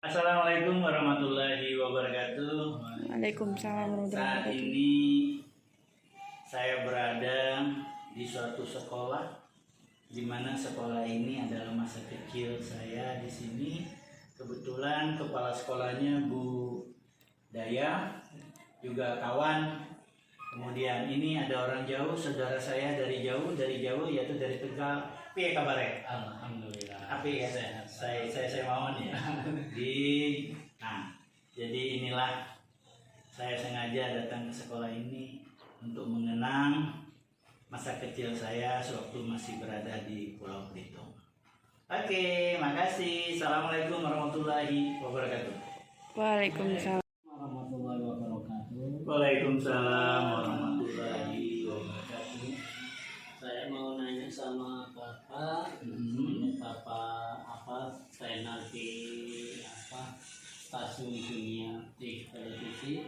Assalamualaikum warahmatullahi wabarakatuh. Waalaikumsalam warahmatullahi Saat wabarakatuh. ini saya berada di suatu sekolah, di mana sekolah ini adalah masa kecil saya di sini. Kebetulan kepala sekolahnya Bu Daya, juga kawan. Kemudian ini ada orang jauh, saudara saya dari jauh yaitu dari Tegal. Piye kabare? Alhamdulillah. Api ya saya mawon ya. Jadi inilah saya sengaja datang ke sekolah ini untuk mengenang masa kecil saya sewaktu masih berada di Pulau Belitung. Oke, makasih. Assalamualaikum warahmatullahi wabarakatuh. Waalaikumsalam. Warahmatullahi wabarakatuh. Waalaikumsalam warahmatullahi wabarakatuh. Saya mau nanya sama Bapak, ini Bapak trainer di stasiun Dunia di televisi.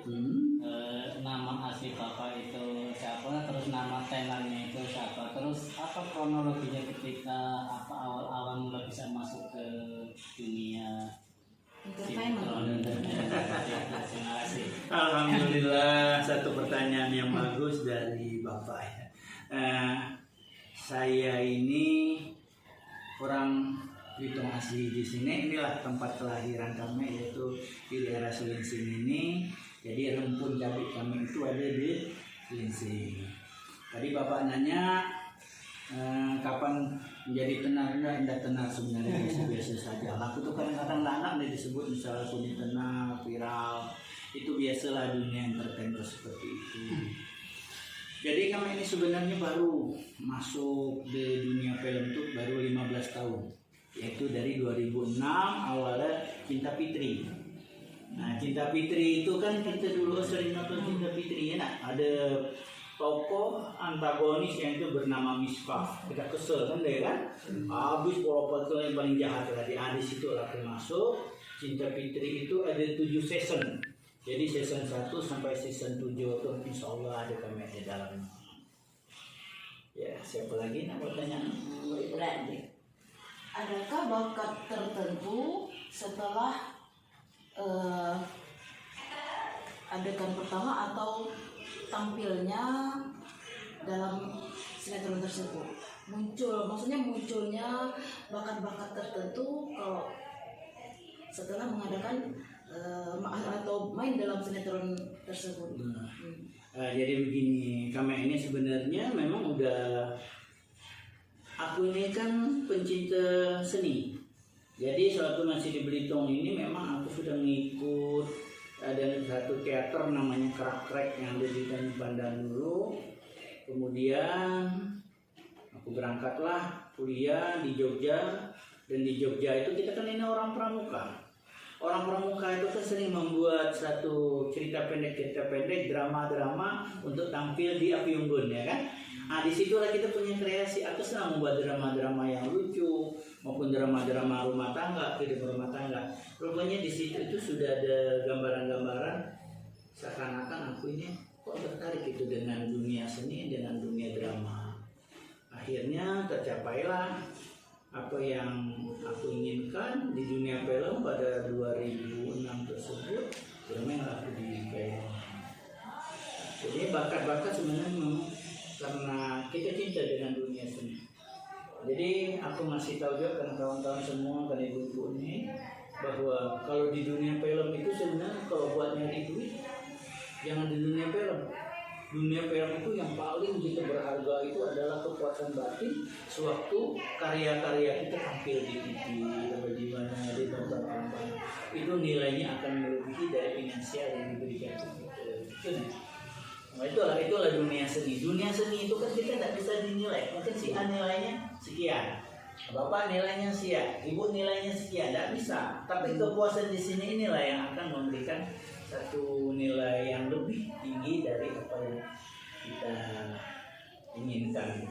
Nama asli Bapak itu siapa? Terus nama trainernya itu siapa? Terus apa kronologinya ketika awal-awal mulai bisa masuk ke dunia sinetron? Terima kasih. Alhamdulillah, satu pertanyaan yang bagus dari Bapak ya. Saya ini orang Belitung asli di sini. Inilah tempat kelahiran kami, yaitu di daerah Selinsing ini. Jadi rumpun cabai kami itu ada di Selinsing. Tadi Bapak nanya kapan menjadi tenar. Enggak tenar sebenarnya, biasa saja. Aku tuh kadang-kadang anak disebut misalnya kuning tenar, viral. Itu biasalah dunia entertainment seperti itu. Jadi kami ini sebenarnya baru masuk di dunia film itu baru 15 tahun, yaitu dari 2006 awalnya Cinta Fitri. Nah, Cinta Fitri itu kan kita dulu sering nonton Cinta Fitri ya, ada tokoh antagonis yang itu bernama Misbah. Kita kesel kan deh kan, habis walaupun yang paling jahat tadi. Di situ aku masuk. Cinta Fitri itu ada 7 season. Jadi season 1 sampai season 7 itu insya Allah ada kami di dalamnya. Ya, siapa lagi nak bertanya? Adakah bakat tertentu setelah adegan pertama atau tampilnya dalam sinetron tersebut? Maksudnya munculnya bakat-bakat tertentu kalau setelah mengadakan atau main dalam sinetron tersebut. Jadi begini, kami ini sebenarnya memang aku ini kan pencinta seni. Jadi sewaktu masih di Belitung ini memang aku sudah mengikut ada satu teater namanya Kerak-Krek yang ada di Tanjung Pandan dulu. Kemudian aku berangkatlah kuliah di Jogja, dan di Jogja itu kita kan ini orang pramuka. Orang pramuka itu kan sering membuat satu cerita pendek, drama-drama untuk tampil di Api Unggun ya kan. Disitulah kita punya kreasi. Aku senang membuat drama-drama yang lucu maupun drama-drama rumah tangga, kehidupan rumah tangga. Rupanya di situ itu sudah ada gambaran-gambaran seakan-akan aku ini kok tertarik itu dengan dunia seni, dengan dunia drama. Akhirnya tercapailah apa yang aku inginkan di dunia film pada 2006 tersebut. Bermainlah aku di film. Jadi bakat-bakat sebenarnya memang karena kita cinta dengan dunia seni. Jadi aku masih tahu juga karena kawan-kawan semua dan ibu-ibu ini bahwa kalau di dunia film itu sebenarnya kalau buat nyari duit jangan di dunia film. Dunia film itu yang paling kita berharga itu adalah kepuasan batin sewaktu karya-karya kita tampil di TV atau di mana ditonton orang banyak. Itu nilainya akan melebihi dari finansial yang diberikan kita. Nah, itulah dunia seni. Dunia seni itu kan kita tidak bisa dinilai. Mungkin si A nilainya sekian, Bapak nilainya sekian, Ibu nilainya sekian, tidak bisa. Tapi kepuasan di sini inilah yang akan memberikan satu nilai yang lebih tinggi dari apa yang kita inginkan.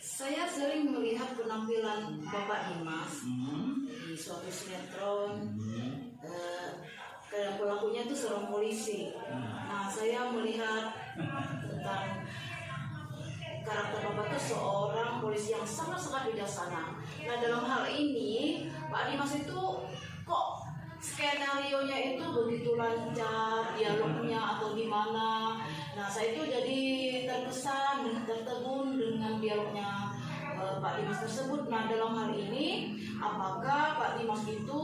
Saya sering melihat penampilan Bapak Dimas di suatu sinetron. Pelakunya itu seorang polisi. Nah, saya melihat tentang karakter Bapak itu seorang polisi yang sangat-sangat bijaksana. Nah dalam hal ini Pak Dimas itu kok skenario-nya itu begitu lancar, dialognya atau gimana. Nah saya itu jadi terkesan dan tertegun dengan dialognya Pak Dimas tersebut. Nah dalam hal ini apakah Pak Dimas itu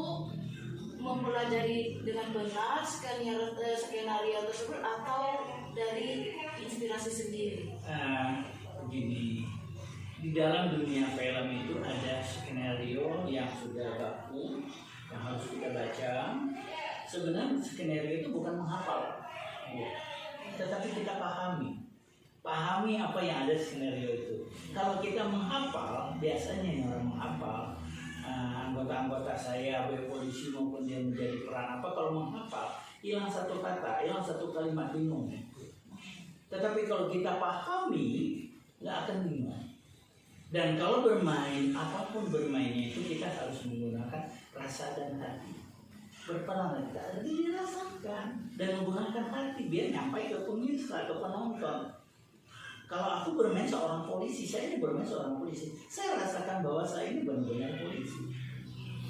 mempelajari dengan benar skenario tersebut atau dari inspirasi sendiri? Begini, di dalam dunia film itu ada skenario yang sudah baku yang harus kita baca. Sebenarnya skenario itu bukan menghafal, tetapi kita pahami apa yang ada di skenario itu. Kalau kita menghafal, biasanya yang orang menghafal, anggota-anggota saya, baik polisi maupun dia menjadi peran apa, kalau menghafal hilang satu kata, hilang satu kalimat, bingung. Tetapi kalau kita pahami, nggak akan bingung. Dan kalau bermain, apapun bermainnya itu kita harus menggunakan rasa dan hati. Berperan kita harus dirasakan dan menggunakan hati biar nyampai ke pemirsa, ke penonton. Kalau aku bermain seorang polisi, saya ini bermain seorang polisi, saya rasakan bahwa saya ini benar-benar polisi.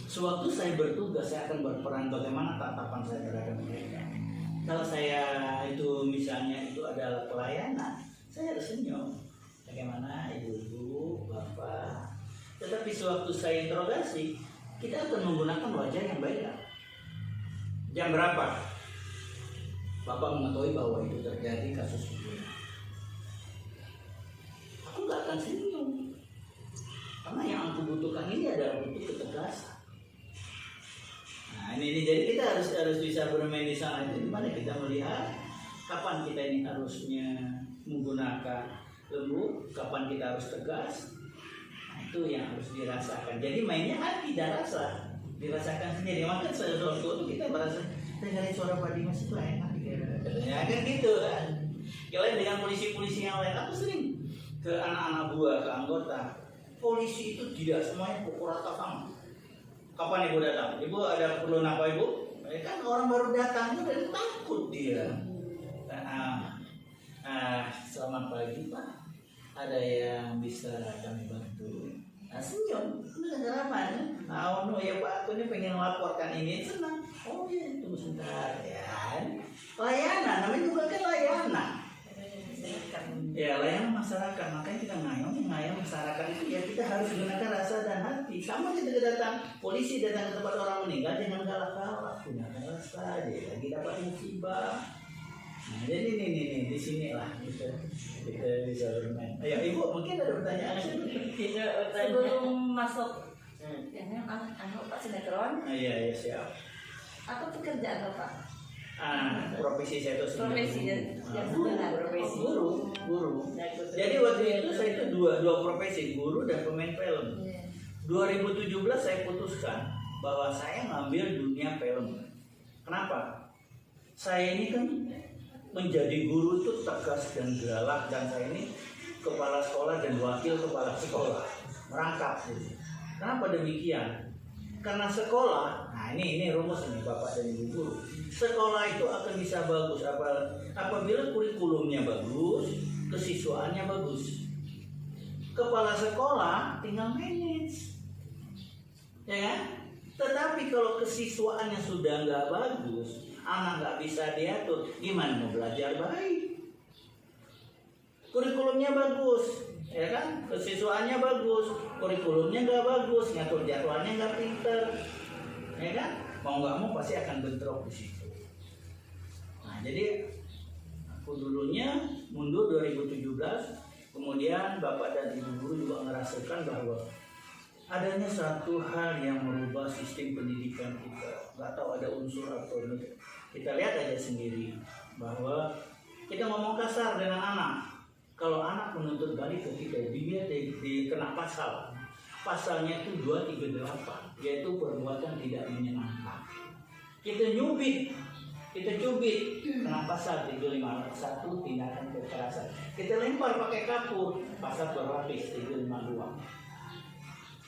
Sewaktu saya bertugas, saya akan berperan bagaimana tatapan saya terhadap mereka. Kalau saya itu misalnya itu adalah pelayanan, saya harus senyum. Bagaimana ibu-ibu, bapak. Tetapi sewaktu saya interogasi, kita akan menggunakan wajah yang beda. Jam berapa? Bapak mengetahui bahwa itu terjadi kasus itu. Aku nggak akan senyum, karena yang aku butuhkan ini adalah bentuk ketegasan. Nah ini jadi kita harus bisa bermain di sana. Di mana kita melihat kapan kita ini harusnya menggunakan lembut, kapan kita harus tegas. Nah, itu yang harus dirasakan. Jadi mainnya hati dan rasa, dirasakan sendiri. Maka sesuatu itu kita merasa dengarin suara Pak Dimas itu enak. Ya kan gitu kan. Kalian dengan polisi-polisi yang lain, aku sering ke anak-anak buah, ke anggota. Polisi itu tidak semuanya pukul rata sama. Kapan ibu datang? Ibu ada perlu apa ibu? Kan orang baru datang itu dari takut dia. Selamat pagi Pak. Ada yang bisa kami bantu? Senyum. Negara mana? Oh ya Pak, aku ini pengen melaporkan ini. Senang. Oh iya, tunggu sebentar ya. Layanan, namanya juga kan layanan. Ya layanan masyarakat, makanya kita ngayong masyarakat itu ya kita harus gunakan rasa dan hati. Sama kita datang polisi datang ke tempat orang meninggal dengan galak-galak, gunakan rasa dia lagi dapat musibah. Nah jadi ini di sini lah kita bisa bermain. Ayo ibu mungkin ada pertanyaan? Sebelum masuk yang Pak sinetron. Iya siap. Apa pekerjaan Bapak? Profesi saya itu Profesi guru. Jadi waktu itu saya itu dua profesi, guru dan pemain film. 2017 saya putuskan bahwa saya ngambil dunia film. Kenapa? Saya ini kan menjadi guru itu tegas dan galak, dan saya ini kepala sekolah dan wakil kepala sekolah, merangkap. Kenapa demikian? Karena sekolah, nah ini rumus nih Bapak dan Ibu guru. Sekolah itu akan bisa bagus apabila kurikulumnya bagus, kesiswaannya bagus. Kepala sekolah tinggal manage, ya kan? Tetapi kalau kesiswaannya sudah nggak bagus, anak nggak bisa diatur, gimana mau belajar baik? Kurikulumnya bagus, ya kan? Kesiswaannya bagus, kurikulumnya nggak bagus, ngatur jadwalnya nggak pinter, ya kan? Mau nggak mau pasti akan bentrok di situ. Nah jadi aku dulunya mundur 2017, kemudian Bapak dan Ibu guru juga merasakan bahwa adanya satu hal yang merubah sistem pendidikan kita. Nggak tahu ada unsur atau tidak. Kita lihat aja sendiri bahwa kita ngomong kasar dengan anak. Kalau anak menuntut balik ke kita, dia dikena pasal. Pasalnya itu 238, yaitu perbuatan tidak menyenangkan. Kita cubit, kena pasal 351, tindakan kekerasan. Kita lempar pakai kapur, pasal berlapis 352.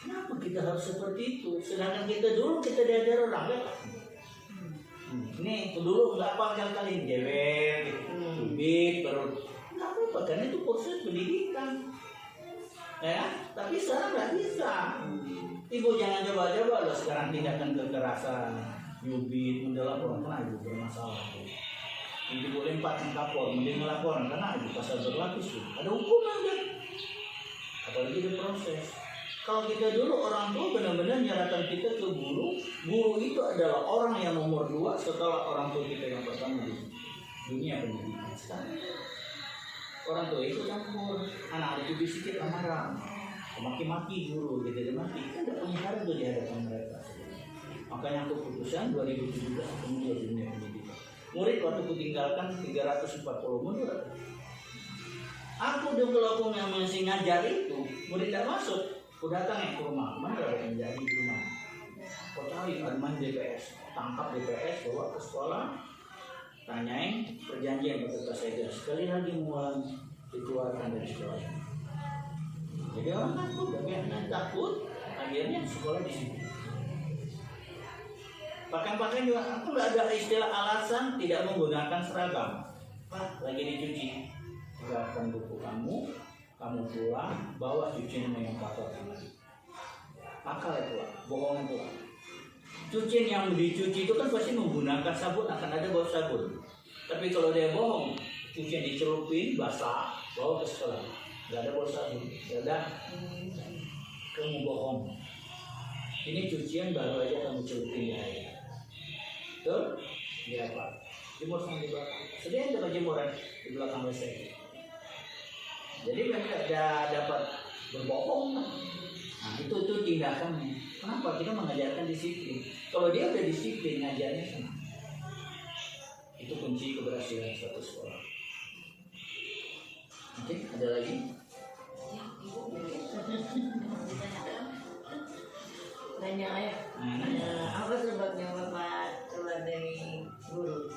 Kenapa kita harus seperti itu? Sedangkan kita diajar orang ya. Ini dulu nggak apa kali-kali jewer, cubit, baru nggak apa apa? Karena itu proses pendidikan. Ya, tapi sekarang nggak bisa. Ibu jangan coba-coba loh sekarang tindakan kekerasan, nyubit, mendelapor, karena ibu bermasalah. Ibu boleh 4 kapor, mending ngelaporan karena ibu pasal berlapis tuh. Ada hukuman kan? Apalagi di proses. Kalau kita dulu orang tua benar-benar nyerahkan kita ke guru, guru itu adalah orang yang nomor 2 setelah orang tua kita yang pertama di dunia pendidikan. Sekarang orang tua itu campur, anak itu bisikin amarah, maki-maki guru, gitu maki, kan tidak punya harga di hadapan mereka. Makanya aku putusan 2017 aku mulai dunia pendidikan. Murid waktu aku tinggalkan 340 mundur. Aku dulu aku yang masih ngajar itu, murid tidak masuk. Aku datang ke rumah, mana ada yang jadi di rumah. Kau cari Arman DPS, tangkap DPS, bawa ke sekolah. Tanyain perjanjian peserta saya sekali lagi mau dikeluarkan dari sekolah. Jadi orang takut, banyak takut, akhirnya sekolah di sini. Pakaian juga aku nggak ada istilah alasan tidak menggunakan seragam. Pak lagi dicuci, siapkan buku kamu pulang bawa cucian yang kotor lagi. Akal itu, bohong itu. Cucian yang dicuci itu kan pasti menggunakan sabun, akan ada bau sabun. Tapi kalau dia bohong, cucian dicelupin basah, bawa ke sekolah, nggak ada bau sabun, nggak ada. Kamu bohong. Ini cucian baru aja kamu celupin di air. Betul? Ya Pak. Jemur sama di belakang. Sediain dapat jemuran di belakang WC. Jadi mereka ada dapat berbohong. Nah itu tindakannya. Kenapa kita mengajarkan disiplin? Kalau dia udah disiplin, ngajarnya senang. Itu kunci keberhasilan suatu sekolah. Oke, ada lagi? Nanya ayah. Apa sebabnya Bapak keluar dari guru?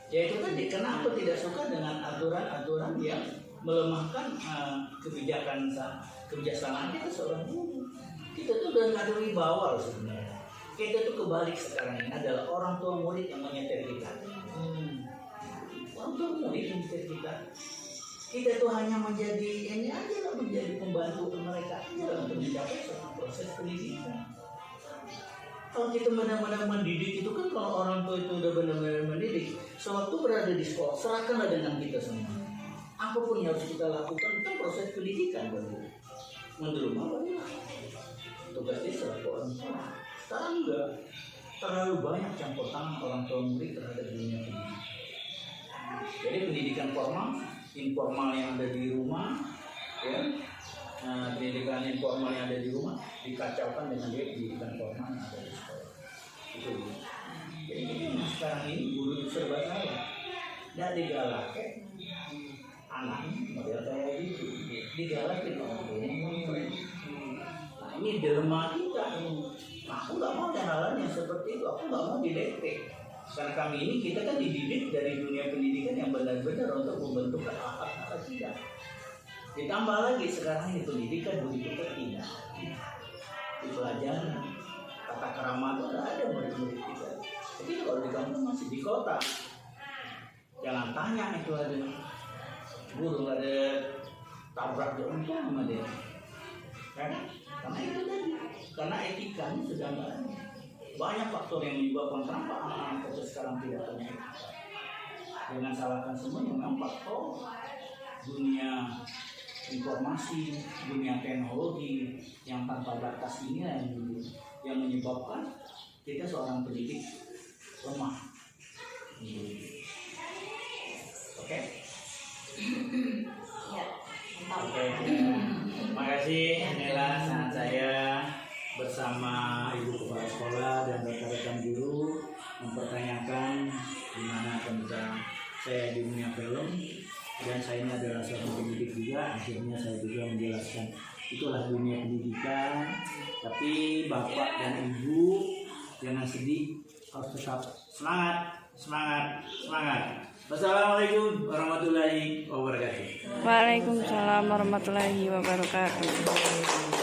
Ya itu tadi, kenapa tidak suka dengan aturan-aturan yang melemahkan kebijaksanaan kita seorang guru. Kita tuh udah nggak ada wibawa loh sebenarnya. Kita tuh kebalik sekarang ini adalah orang tua murid yang menyetir kita. Orang tua murid yang menyetir kita. Kita tuh hanya menjadi ini aja lah, menjadi pembantu mereka aja untuk mencapai suatu proses pendidikan. Kalau kita benar-benar mendidik itu kan, kalau orang tua itu udah benar-benar mendidik, sewaktu berada di sekolah serahkanlah dengan kita semua. Apapun yang harus kita lakukan itu proses pendidikan baru. Menurut apa? Tugasnya selaku orang tua. Sekarang enggak, terlalu banyak campur tangan orang tua murid terhadap dunia pendidikan. Jadi pendidikan formal, informal yang ada di rumah, ya, pendidikan informal yang ada di rumah dikacaukan dengan pendidikan formal yang ada di sekolah. Itu. Jadi sekarang ini guru itu serba salah. Tidak digalakin anaknya model kayak gitu, digalakin orang tuanya. Nah ini dilema kita. Nah, aku nggak mau ada hal yang seperti itu. Aku nggak mau didetek. Karena kami ini kita kan dididik dari dunia pendidikan yang benar-benar untuk membentuk akhlak kita. Ditambah lagi sekarang ini pendidikan begitu tidak di pelajaran tata krama itu nggak ada murid-murid kita. Tapi kalau di kampung masih di kota, jangan tanya itu ada guru ada tabrak jalan sama dia. Karena itu tadi, karena etikanya sudah nggak ada. Banyak faktor yang menyebabkan kenapa anak-anak kita sekarang tidak punya etika. Jangan salahkan semua yang memang faktor dunia informasi, dunia teknologi yang tanpa batas ini yang menyebabkan kita seorang pendidik lemah. Oke? Ya, Oke. Terima kasih Nela, saat saya bersama Ibu Kepala Sekolah dan rekan-rekan guru mempertanyakan gimana tentang saya di dunia film, dan saya ini adalah seorang pendidik juga. Akhirnya saya juga menjelaskan itulah dunia pendidikan. Tapi Bapak dan Ibu jangan sedih, harus tetap semangat. Wassalamualaikum warahmatullahi wabarakatuh. Waalaikumsalam warahmatullahi wabarakatuh.